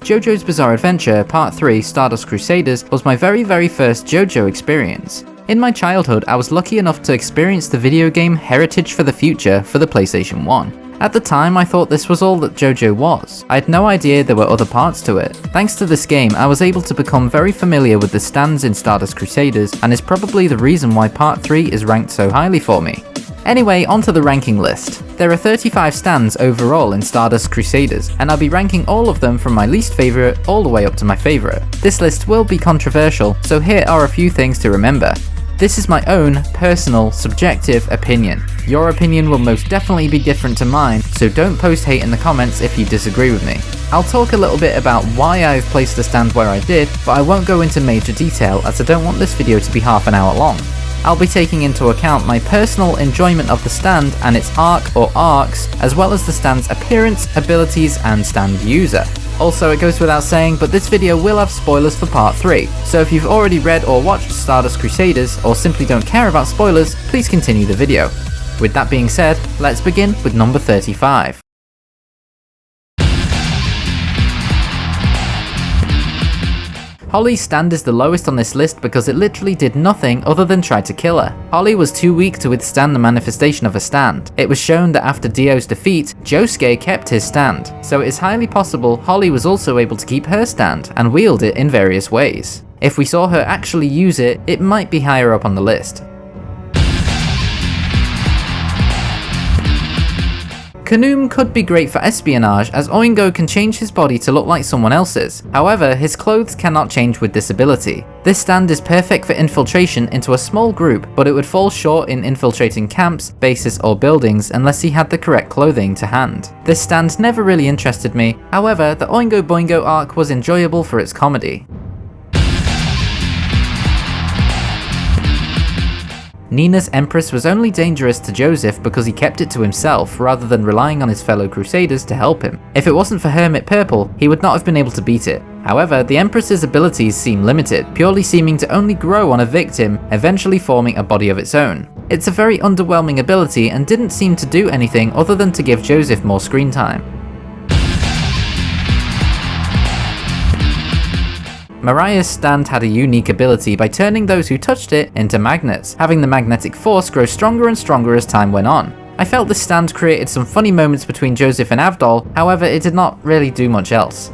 JoJo's Bizarre Adventure Part 3 Stardust Crusaders was my very first JoJo experience. In my childhood, I was lucky enough to experience the video game Heritage for the Future for the PlayStation 1. At the time, I thought this was all that JoJo was. I had no idea there were other parts to it. Thanks to this game, I was able to become very familiar with the stands in Stardust Crusaders, and is probably the reason why Part 3 is ranked so highly for me. Anyway, onto the ranking list. There are 35 stands overall in Stardust Crusaders, and I'll be ranking all of them from my least favourite all the way up to my favourite. This list will be controversial, so here are a few things to remember. This is my own, personal, subjective opinion. Your opinion will most definitely be different to mine, so don't post hate in the comments if you disagree with me. I'll talk a little bit about why I've placed the stand where I did, but I won't go into major detail as I don't want this video to be half an hour long. I'll be taking into account my personal enjoyment of the stand and its arc or arcs, as well as the stand's appearance, abilities, and stand user. Also, it goes without saying, but this video will have spoilers for Part 3, so if you've already read or watched Stardust Crusaders, or simply don't care about spoilers, please continue the video. With that being said, let's begin with number 35. Holly's stand is the lowest on this list because it literally did nothing other than try to kill her. Holly was too weak to withstand the manifestation of a stand. It was shown that after Dio's defeat, Josuke kept his stand, so it is highly possible Holly was also able to keep her stand and wield it in various ways. If we saw her actually use it, it might be higher up on the list. Khanoom could be great for espionage, as Oingo can change his body to look like someone else's. However, his clothes cannot change with this ability. This stand is perfect for infiltration into a small group, but it would fall short in infiltrating camps, bases, or buildings unless he had the correct clothing to hand. This stand never really interested me. However, the Oingo Boingo arc was enjoyable for its comedy. Nina's Empress was only dangerous to Joseph because he kept it to himself rather than relying on his fellow Crusaders to help him. If it wasn't for Hermit Purple, he would not have been able to beat it. However, the Empress's abilities seem limited, purely seeming to only grow on a victim, eventually forming a body of its own. It's a very underwhelming ability and didn't seem to do anything other than to give Joseph more screen time. Mariah's stand had a unique ability by turning those who touched it into magnets, having the magnetic force grow stronger and stronger as time went on. I felt this stand created some funny moments between Joseph and Avdol, however it did not really do much else.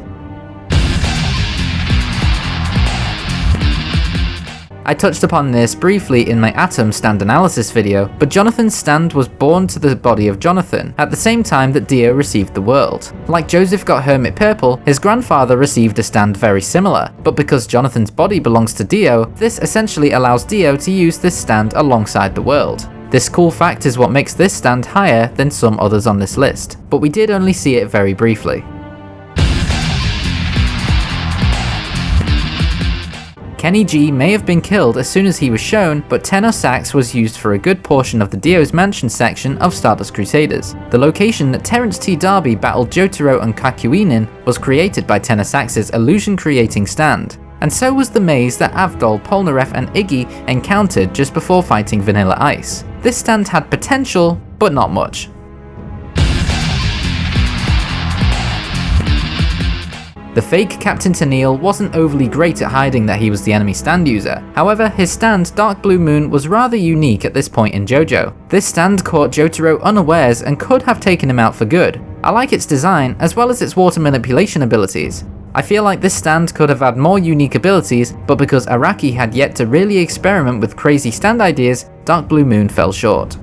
I touched upon this briefly in my Atom stand analysis video, but Jonathan's stand was born to the body of Jonathan, at the same time that Dio received the world. Like Joseph got Hermit Purple, his grandfather received a stand very similar, but because Jonathan's body belongs to Dio, this essentially allows Dio to use this stand alongside the world. This cool fact is what makes this stand higher than some others on this list, but we did only see it very briefly. Kenny G may have been killed as soon as he was shown, but Tenor Sax was used for a good portion of the Dio's Mansion section of Stardust Crusaders. The location that Terrance T. D'Arby battled Jotaro and Kakuhen in was created by Tenor Sax's illusion-creating stand, and so was the maze that Avdol, Polnareff, and Iggy encountered just before fighting Vanilla Ice. This stand had potential, but not much. The fake Captain Tennille wasn't overly great at hiding that he was the enemy stand user. However, his stand, Dark Blue Moon, was rather unique at this point in JoJo. This stand caught Jotaro unawares and could have taken him out for good. I like its design, as well as its water manipulation abilities. I feel like this stand could have had more unique abilities, but because Araki had yet to really experiment with crazy stand ideas, Dark Blue Moon fell short.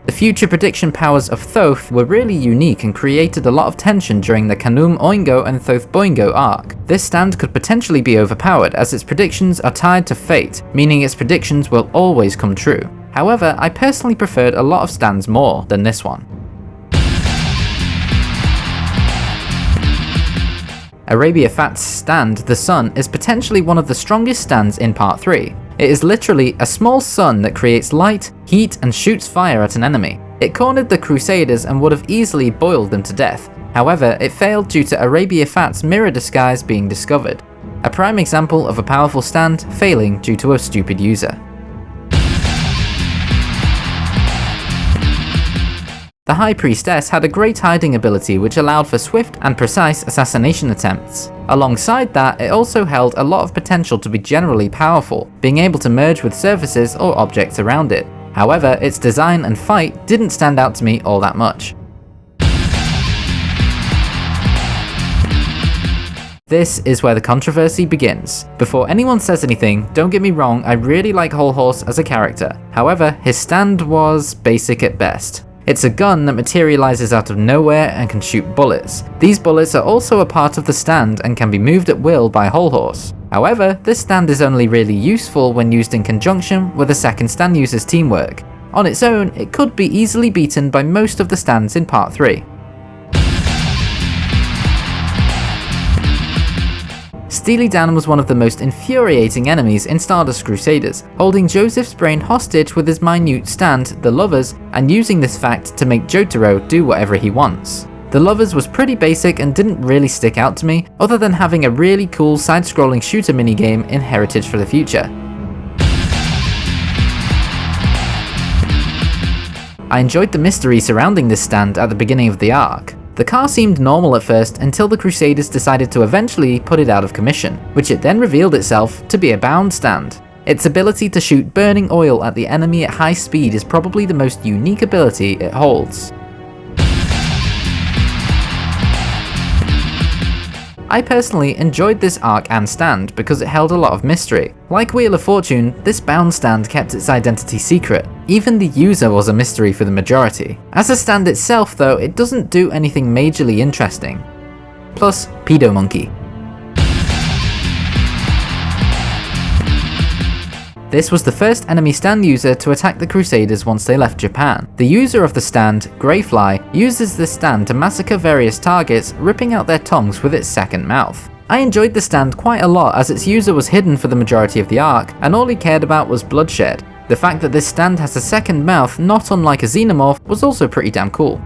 The future prediction powers of Thoth were really unique and created a lot of tension during the Khanoom Oingo and Thoth Boingo arc. This stand could potentially be overpowered as its predictions are tied to fate, meaning its predictions will always come true. However, I personally preferred a lot of stands more than this one. Arabia Fat's stand, the Sun, is potentially one of the strongest stands in Part 3. It is literally a small sun that creates light, heat, and shoots fire at an enemy. It cornered the Crusaders and would have easily boiled them to death. However, it failed due to Arabia Fat's mirror disguise being discovered. A prime example of a powerful stand failing due to a stupid user. The High Priestess had a great hiding ability which allowed for swift and precise assassination attempts. Alongside that, it also held a lot of potential to be generally powerful, being able to merge with surfaces or objects around it. However, its design and fight didn't stand out to me all that much. This is where the controversy begins. Before anyone says anything, don't get me wrong, I really like Horus as a character. However, his stand was basic at best. It's a gun that materializes out of nowhere and can shoot bullets. These bullets are also a part of the stand and can be moved at will by Horus. However, this stand is only really useful when used in conjunction with a second stand user's teamwork. On its own, it could be easily beaten by most of the stands in Part 3. Steely Dan was one of the most infuriating enemies in Stardust Crusaders, holding Joseph's brain hostage with his minute stand, the Lovers, and using this fact to make Jotaro do whatever he wants. The Lovers was pretty basic and didn't really stick out to me, other than having a really cool side-scrolling shooter minigame in Heritage for the Future. I enjoyed the mystery surrounding this stand at the beginning of the arc. The car seemed normal at first until the Crusaders decided to eventually put it out of commission, which it then revealed itself to be a bound stand. Its ability to shoot burning oil at the enemy at high speed is probably the most unique ability it holds. I personally enjoyed this arc and stand because it held a lot of mystery. Like Wheel of Fortune, this bound stand kept its identity secret. Even the user was a mystery for the majority. As a stand itself though, it doesn't do anything majorly interesting. Plus, Pedo Monkey. This was the first enemy stand user to attack the Crusaders once they left Japan. The user of the stand, Grayfly, uses this stand to massacre various targets, ripping out their tongues with its second mouth. I enjoyed the stand quite a lot as its user was hidden for the majority of the arc, and all he cared about was bloodshed. The fact that this stand has a second mouth, not unlike a xenomorph, was also pretty damn cool.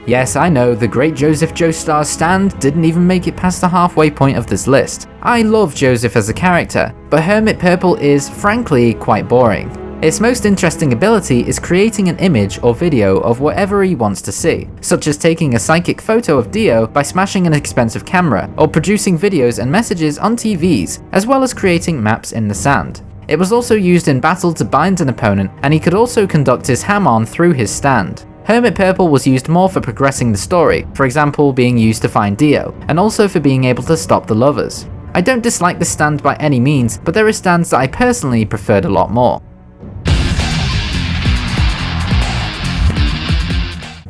Yes, I know, the great Joseph Joestar's stand didn't even make it past the halfway point of this list. I love Joseph as a character, but Hermit Purple is, frankly, quite boring. Its most interesting ability is creating an image or video of whatever he wants to see, such as taking a psychic photo of Dio by smashing an expensive camera, or producing videos and messages on TVs, as well as creating maps in the sand. It was also used in battle to bind an opponent, and he could also conduct his hamon through his stand. Hermit Purple was used more for progressing the story, for example being used to find Dio, and also for being able to stop the Lovers. I don't dislike the stand by any means, but there are stands that I personally preferred a lot more.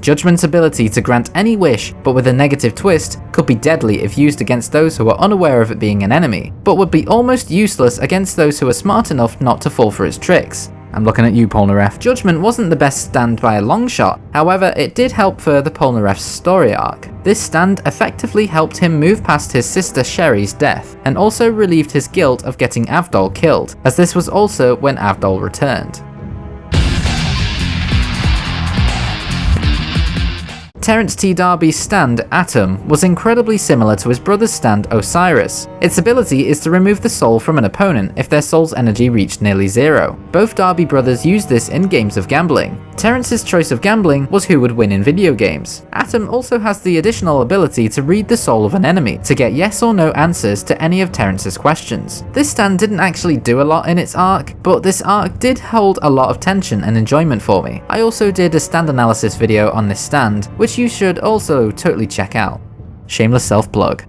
Judgment's ability to grant any wish, but with a negative twist, could be deadly if used against those who are unaware of it being an enemy, but would be almost useless against those who are smart enough not to fall for its tricks. I'm looking at you, Polnareff. Judgement wasn't the best stand by a long shot, however it did help further Polnareff's story arc. This stand effectively helped him move past his sister Sherry's death, and also relieved his guilt of getting Avdol killed, as this was also when Avdol returned. Terrance T. Darby's stand, Atom, was incredibly similar to his brother's stand, Osiris. Its ability is to remove the soul from an opponent if their soul's energy reached nearly zero. Both Darby brothers used this in games of gambling. Terrance's choice of gambling was who would win in video games. Atom also has the additional ability to read the soul of an enemy, to get yes or no answers to any of Terrance's questions. This stand didn't actually do a lot in its arc, but this arc did hold a lot of tension and enjoyment for me. I also did a stand analysis video on this stand, which you should also totally check out. Shameless self-plug.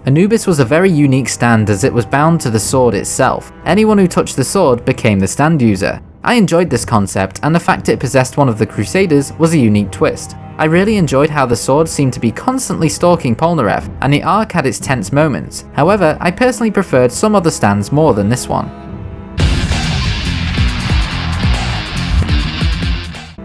Anubis was a very unique stand as it was bound to the sword itself. Anyone who touched the sword became the stand user. I enjoyed this concept, and the fact it possessed one of the Crusaders was a unique twist. I really enjoyed how the sword seemed to be constantly stalking Polnareff, and the arc had its tense moments. However, I personally preferred some other stands more than this one.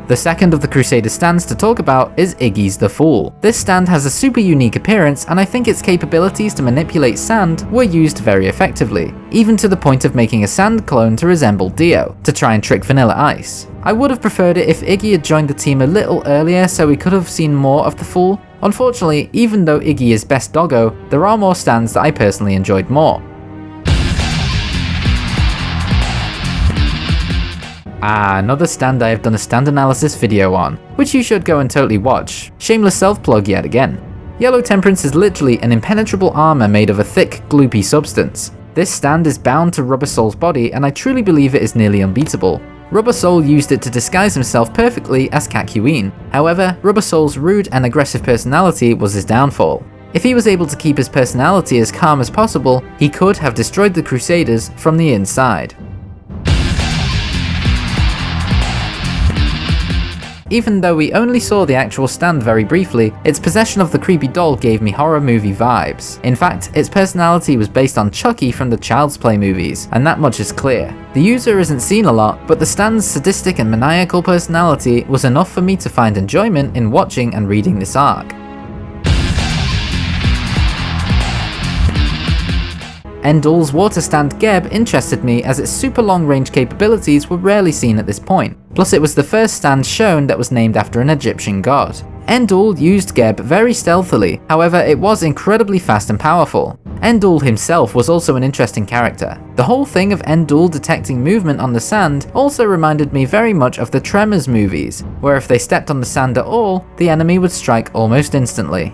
The second of the Crusader stands to talk about is Iggy's The Fool. This stand has a super unique appearance, and I think its capabilities to manipulate sand were used very effectively, even to the point of making a sand clone to resemble Dio, to try and trick Vanilla Ice. I would have preferred it if Iggy had joined the team a little earlier so we could have seen more of The Fool. Unfortunately, even though Iggy is best doggo, there are more stands that I personally enjoyed more. Another stand I have done a stand analysis video on, which you should go and totally watch. Shameless self-plug yet again. Yellow Temperance is literally an impenetrable armor made of a thick, gloopy substance. This stand is bound to Rubber Soul's body, and I truly believe it is nearly unbeatable. Rubber Soul used it to disguise himself perfectly as kakuhen. However, Rubber Soul's rude and aggressive personality was his downfall. If he was able to keep his personality as calm as possible, he could have destroyed the Crusaders from the inside. Even though we only saw the actual stand very briefly, its possession of the creepy doll gave me horror movie vibes. In fact, its personality was based on Chucky from the Child's Play movies, and that much is clear. The user isn't seen a lot, but the stand's sadistic and maniacal personality was enough for me to find enjoyment in watching and reading this arc. Endul's water stand Geb interested me as its super long range capabilities were rarely seen at this point, plus it was the first stand shown that was named after an Egyptian god. Endul used Geb very stealthily, however it was incredibly fast and powerful. Endul himself was also an interesting character. The whole thing of Endul detecting movement on the sand also reminded me very much of the Tremors movies, where if they stepped on the sand at all, the enemy would strike almost instantly.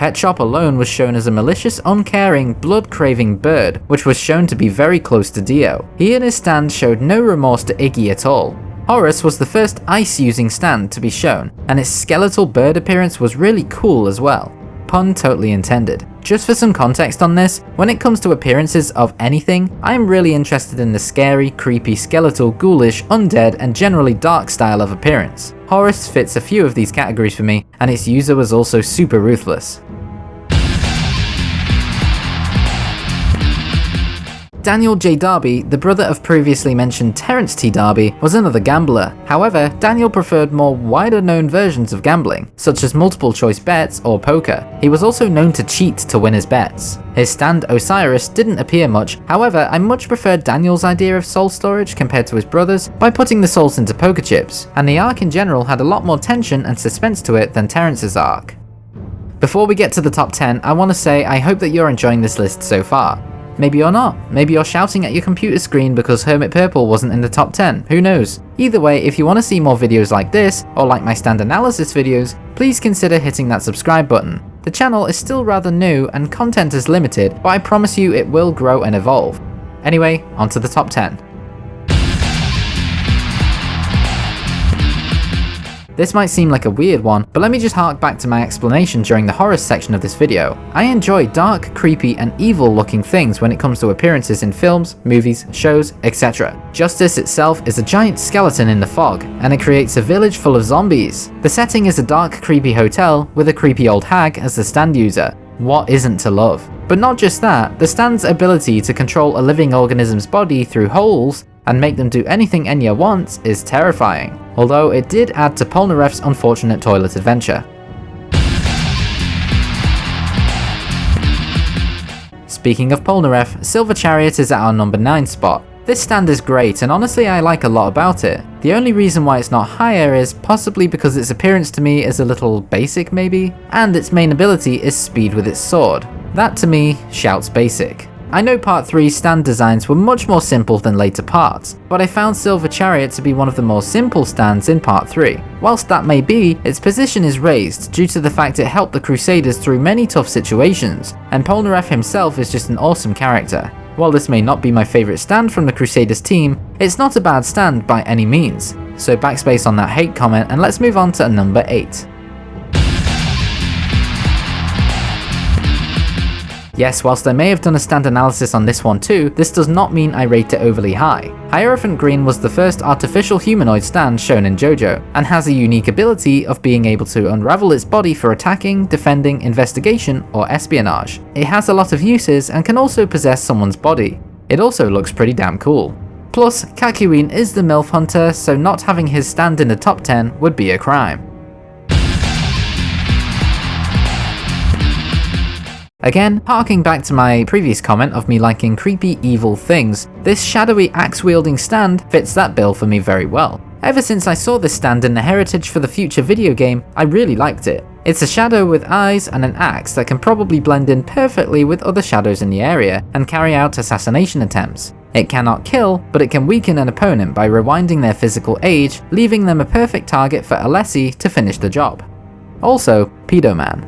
Pet Shop alone was shown as a malicious, uncaring, blood-craving bird, which was shown to be very close to Dio. He and his stand showed no remorse to Iggy at all. Horus was the first ice-using stand to be shown, and its skeletal bird appearance was really cool as well. Pun totally intended. Just for some context on this, when it comes to appearances of anything, I am really interested in the scary, creepy, skeletal, ghoulish, undead, and generally dark style of appearance. Horus fits a few of these categories for me, and its user was also super ruthless. Daniel J. Darby, the brother of previously mentioned Terrance T. Darby, was another gambler. However, Daniel preferred more wider known versions of gambling, such as multiple choice bets or poker. He was also known to cheat to win his bets. His stand Osiris didn't appear much, however I much preferred Daniel's idea of soul storage compared to his brother's by putting the souls into poker chips, and the arc in general had a lot more tension and suspense to it than Terrance's arc. Before we get to the top 10, I want to say I hope that you're enjoying this list so far. Maybe you're not. Maybe you're shouting at your computer screen because Hermit Purple wasn't in the top 10. Who knows? Either way, if you want to see more videos like this, or like my stand analysis videos, please consider hitting that subscribe button. The channel is still rather new and content is limited, but I promise you it will grow and evolve. Anyway, on to the top 10. This might seem like a weird one, but let me just hark back to my explanation during the Horus section of this video. I enjoy dark, creepy, and evil looking things when it comes to appearances in films, movies, shows, etc. Justice itself is a giant skeleton in the fog, and it creates a village full of zombies. The setting is a dark, creepy hotel with a creepy old hag as the stand user. What isn't to love? But not just that, the stand's ability to control a living organism's body through holes and make them do anything Enya wants is terrifying, although it did add to Polnareff's unfortunate toilet adventure. Speaking of Polnareff, Silver Chariot is at our number 9 spot. This stand is great and honestly I like a lot about it. The only reason why it's not higher is possibly because its appearance to me is a little basic maybe, and its main ability is speed with its sword. That to me shouts basic. I know part 3's stand designs were much more simple than later parts, but I found Silver Chariot to be one of the more simple stands in part 3. Whilst that may be, its position is raised due to the fact it helped the Crusaders through many tough situations, and Polnareff himself is just an awesome character. While this may not be my favourite stand from the Crusaders team, it's not a bad stand by any means. So backspace on that hate comment and let's move on to number 8. Yes, whilst I may have done a stand analysis on this one too, this does not mean I rate it overly high. Hierophant Green was the first artificial humanoid stand shown in JoJo, and has a unique ability of being able to unravel its body for attacking, defending, investigation, or espionage. It has a lot of uses and can also possess someone's body. It also looks pretty damn cool. Plus, kakuhen is the MILF hunter, so not having his stand in the top 10 would be a crime. Again, harking back to my previous comment of me liking creepy, evil things, this shadowy axe-wielding stand fits that bill for me very well. Ever since I saw this stand in the Heritage for the Future video game, I really liked it. It's a shadow with eyes and an axe that can probably blend in perfectly with other shadows in the area and carry out assassination attempts. It cannot kill, but it can weaken an opponent by rewinding their physical age, leaving them a perfect target for Alessi to finish the job. Also, Pedo Man.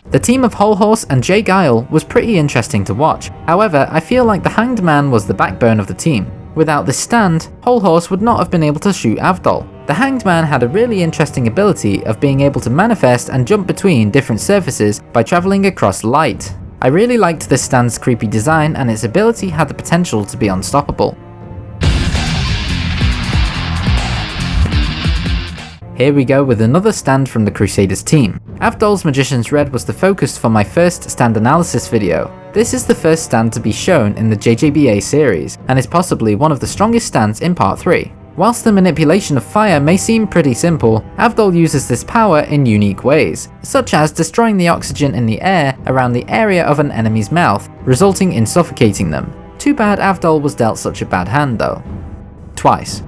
The team of Whole Horse and Jay Guile was pretty interesting to watch. However, I feel like the Hanged Man was the backbone of the team. Without this stand, Whole Horse would not have been able to shoot Avdol. The Hanged Man had a really interesting ability of being able to manifest and jump between different surfaces by travelling across light. I really liked this stand's creepy design, and its ability had the potential to be unstoppable. Here we go with another stand from the Crusaders team. Avdol's Magician's Red was the focus for my first stand analysis video. This is the first stand to be shown in the JJBA series, and is possibly one of the strongest stands in part 3. Whilst the manipulation of fire may seem pretty simple, Avdol uses this power in unique ways, such as destroying the oxygen in the air around the area of an enemy's mouth, resulting in suffocating them. Too bad Avdol was dealt such a bad hand though. Twice.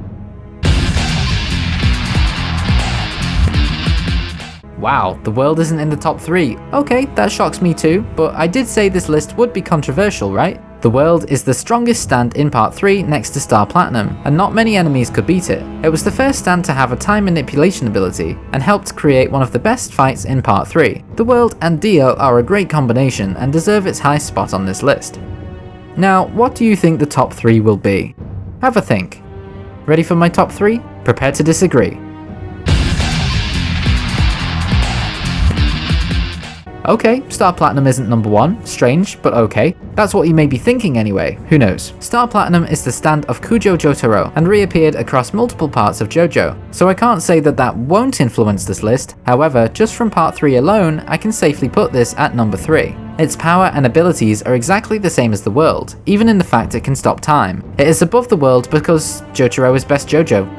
Wow, the world isn't in the top 3. Okay, that shocks me too, but I did say this list would be controversial, right? The world is the strongest stand in part 3 next to Star Platinum, and not many enemies could beat it. It was the first stand to have a time manipulation ability, and helped create one of the best fights in part 3. The world and Dio are a great combination and deserve its high spot on this list. Now, what do you think the top 3 will be? Have a think. Ready for my top 3? Prepare to disagree. Okay, Star Platinum isn't number 1, strange, but okay. That's what you may be thinking anyway, who knows. Star Platinum is the stand of Kujo Jotaro and reappeared across multiple parts of JoJo, so I can't say that that won't influence this list. However, just from part 3 alone, I can safely put this at number 3. Its power and abilities are exactly the same as the world, even in the fact it can stop time. It is above the world because Jotaro is best JoJo.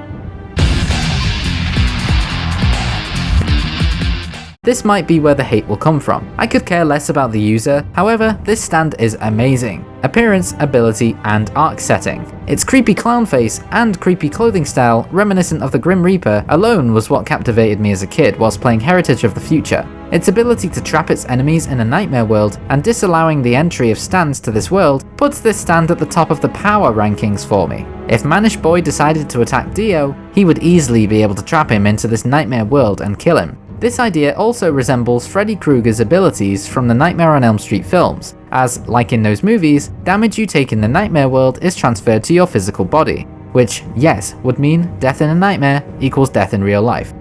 This might be where the hate will come from. I could care less about the user, however, this stand is amazing. Appearance, ability, and arc setting. Its creepy clown face and creepy clothing style, reminiscent of the Grim Reaper, alone was what captivated me as a kid whilst playing Heritage of the Future. Its ability to trap its enemies in a nightmare world and disallowing the entry of stands to this world puts this stand at the top of the power rankings for me. If Manish Boy decided to attack Dio, he would easily be able to trap him into this nightmare world and kill him. This idea also resembles Freddy Krueger's abilities from the Nightmare on Elm Street films, as, like in those movies, damage you take in the nightmare world is transferred to your physical body, which, yes, would mean death in a nightmare equals death in real life.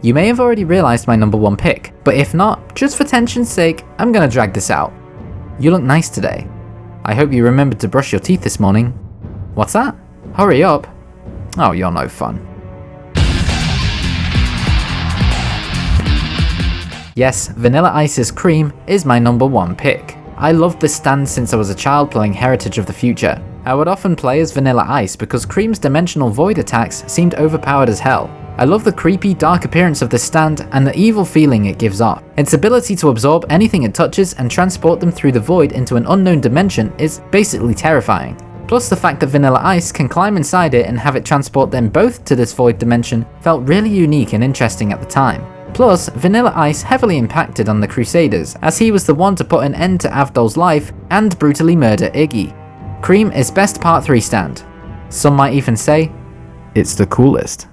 You may have already realised my number 1 pick, but if not, just for tension's sake, I'm gonna drag this out. You look nice today. I hope you remembered to brush your teeth this morning. What's that? Hurry up. Oh, you're no fun. Yes, Vanilla Ice's Cream is my number 1 pick. I loved this stand since I was a child playing Heritage of the Future. I would often play as Vanilla Ice because Cream's dimensional void attacks seemed overpowered as hell. I love the creepy, dark appearance of this stand and the evil feeling it gives off. Its ability to absorb anything it touches and transport them through the void into an unknown dimension is basically terrifying. Plus the fact that Vanilla Ice can climb inside it and have it transport them both to this void dimension felt really unique and interesting at the time. Plus, Vanilla Ice heavily impacted on the Crusaders, as he was the one to put an end to Avdol's life and brutally murder Iggy. Cream is best part 3 stand. Some might even say, it's the coolest.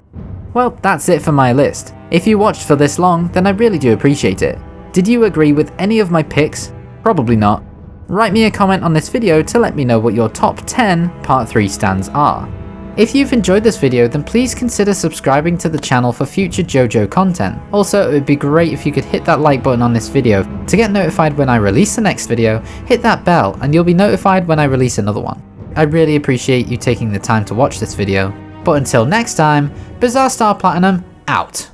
Well, that's it for my list. If you watched for this long, then I really do appreciate it. Did you agree with any of my picks? Probably not. Write me a comment on this video to let me know what your top 10 part 3 stands are. If you've enjoyed this video, then please consider subscribing to the channel for future JoJo content. Also, it would be great if you could hit that like button on this video to get notified when I release the next video, hit that bell and you'll be notified when I release another one. I really appreciate you taking the time to watch this video, but until next time, Bizarre Star Platinum out.